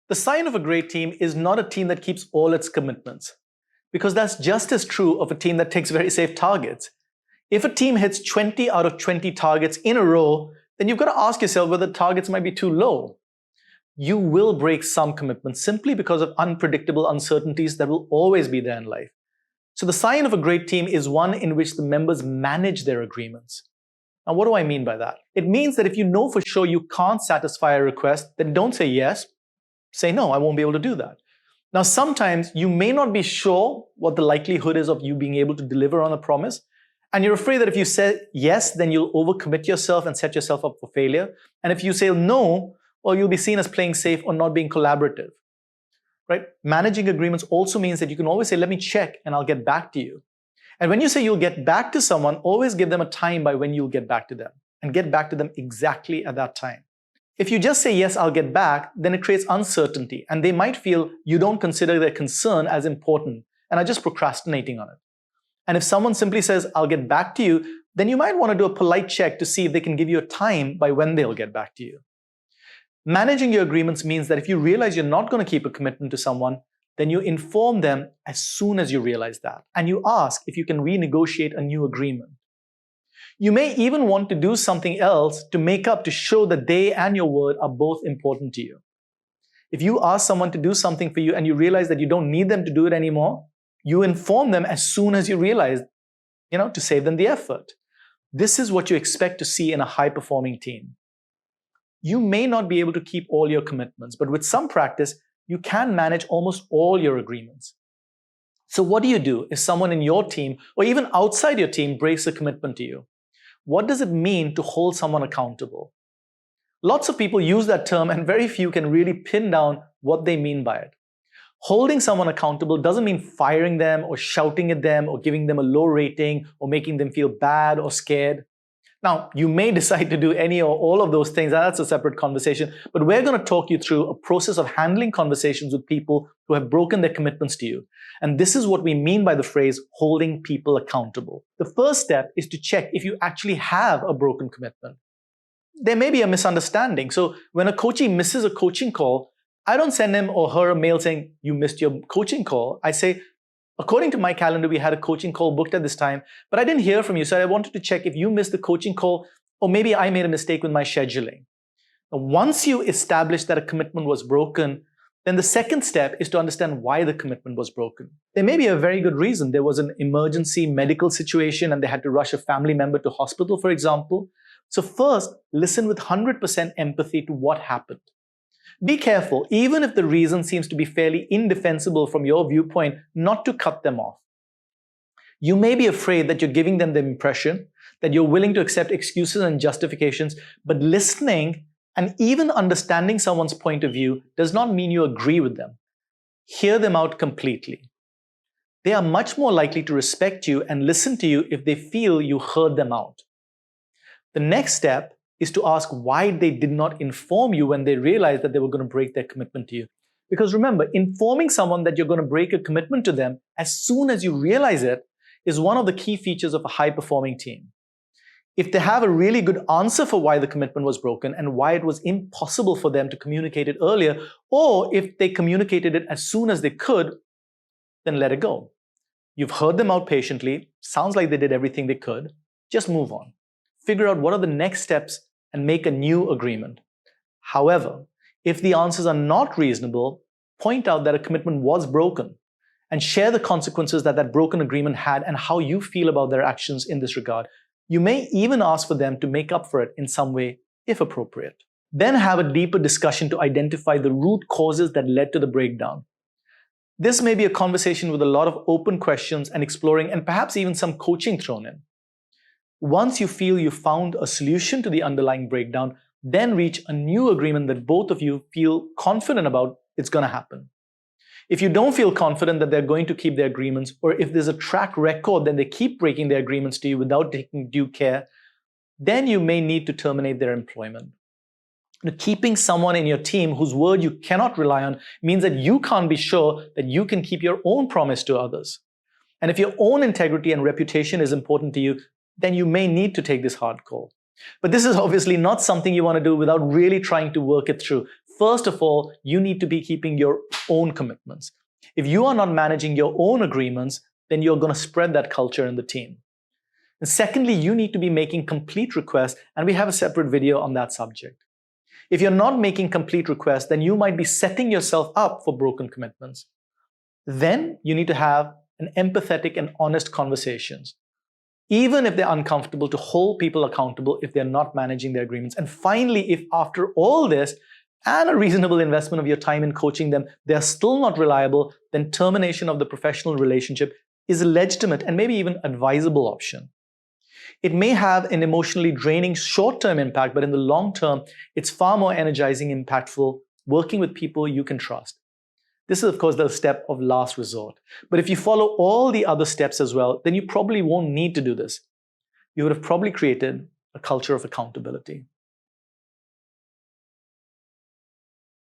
The sign of a great team is not a team that keeps all its commitments, because that's just as true of a team that takes very safe targets. If a team hits 20 out of 20 targets in a row, then you've got to ask yourself whether targets might be too low. You will break some commitments simply because of unpredictable uncertainties that will always be there in life. So the sign of a great team is one in which the members manage their agreements. Now, what do I mean by that? It means that if you know for sure you can't satisfy a request, then don't say yes. Say, no, I won't be able to do that. Now, sometimes you may not be sure what the likelihood is of you being able to deliver on a promise. And you're afraid that if you say yes, then you'll overcommit yourself and set yourself up for failure. And if you say no, well, you'll be seen as playing safe or not being collaborative. Right? Managing agreements also means that you can always say, let me check and I'll get back to you. And when you say you'll get back to someone, always give them a time by when you'll get back to them and get back to them exactly at that time. If you just say, yes, I'll get back, then it creates uncertainty and they might feel you don't consider their concern as important and are just procrastinating on it. And if someone simply says, I'll get back to you, then you might want to do a polite check to see if they can give you a time by when they'll get back to you. Managing your agreements means that if you realize you're not going to keep a commitment to someone, then you inform them as soon as you realize that. And you ask if you can renegotiate a new agreement. You may even want to do something else to make up to show that they and your word are both important to you. If you ask someone to do something for you and you realize that you don't need them to do it anymore, you inform them as soon as you realize, to save them the effort. This is what you expect to see in a high-performing team. You may not be able to keep all your commitments, but with some practice, you can manage almost all your agreements. So what do you do if someone in your team or even outside your team breaks a commitment to you? What does it mean to hold someone accountable? Lots of people use that term and very few can really pin down what they mean by it. Holding someone accountable doesn't mean firing them or shouting at them or giving them a low rating or making them feel bad or scared. Now, you may decide to do any or all of those things, and that's a separate conversation, but we're going to talk you through a process of handling conversations with people who have broken their commitments to you. And this is what we mean by the phrase holding people accountable. The first step is to check if you actually have a broken commitment. There may be a misunderstanding. So when a coachee misses a coaching call, I don't send him or her a mail saying, you missed your coaching call. I say, according to my calendar, we had a coaching call booked at this time, but I didn't hear from you, so I wanted to check if you missed the coaching call or maybe I made a mistake with my scheduling. Now, once you establish that a commitment was broken, then the second step is to understand why the commitment was broken. There may be a very good reason. There was an emergency medical situation and they had to rush a family member to hospital, for example. So first, listen with 100% empathy to what happened. Be careful, even if the reason seems to be fairly indefensible from your viewpoint, not to cut them off. You may be afraid that you're giving them the impression that you're willing to accept excuses and justifications, but listening and even understanding someone's point of view does not mean you agree with them. Hear them out completely. They are much more likely to respect you and listen to you if they feel you heard them out. The next step is to ask why they did not inform you when they realized that they were going to break their commitment to you. Because remember, informing someone that you're going to break a commitment to them as soon as you realize it is one of the key features of a high-performing team. If they have a really good answer for why the commitment was broken and why it was impossible for them to communicate it earlier, or if they communicated it as soon as they could, then let it go. You've heard them out patiently. Sounds like they did everything they could. Just move on. Figure out what are the next steps and make a new agreement. However, if the answers are not reasonable, point out that a commitment was broken and share the consequences that that broken agreement had and how you feel about their actions in this regard. You may even ask for them to make up for it in some way, if appropriate. Then have a deeper discussion to identify the root causes that led to the breakdown. This may be a conversation with a lot of open questions and exploring and perhaps even some coaching thrown in. Once you feel you found a solution to the underlying breakdown, then reach a new agreement that both of you feel confident about it's going to happen. If you don't feel confident that they're going to keep their agreements, or if there's a track record that they keep breaking their agreements to you without taking due care, then you may need to terminate their employment. Keeping someone in your team whose word you cannot rely on means that you can't be sure that you can keep your own promise to others. And if your own integrity and reputation is important to you, then you may need to take this hard call. But this is obviously not something you want to do without really trying to work it through. First of all, you need to be keeping your own commitments. If you are not managing your own agreements, then you're going to spread that culture in the team. And secondly, you need to be making complete requests, and we have a separate video on that subject. If you're not making complete requests, then you might be setting yourself up for broken commitments. Then you need to have an empathetic and honest conversations, even if they're uncomfortable, to hold people accountable if they're not managing their agreements. And finally, if after all this and a reasonable investment of your time in coaching them, they're still not reliable, then termination of the professional relationship is a legitimate and maybe even advisable option. It may have an emotionally draining short-term impact, but in the long term, it's far more energizing, impactful, working with people you can trust. This is, of course, the step of last resort. But if you follow all the other steps as well, then you probably won't need to do this. You would have probably created a culture of accountability.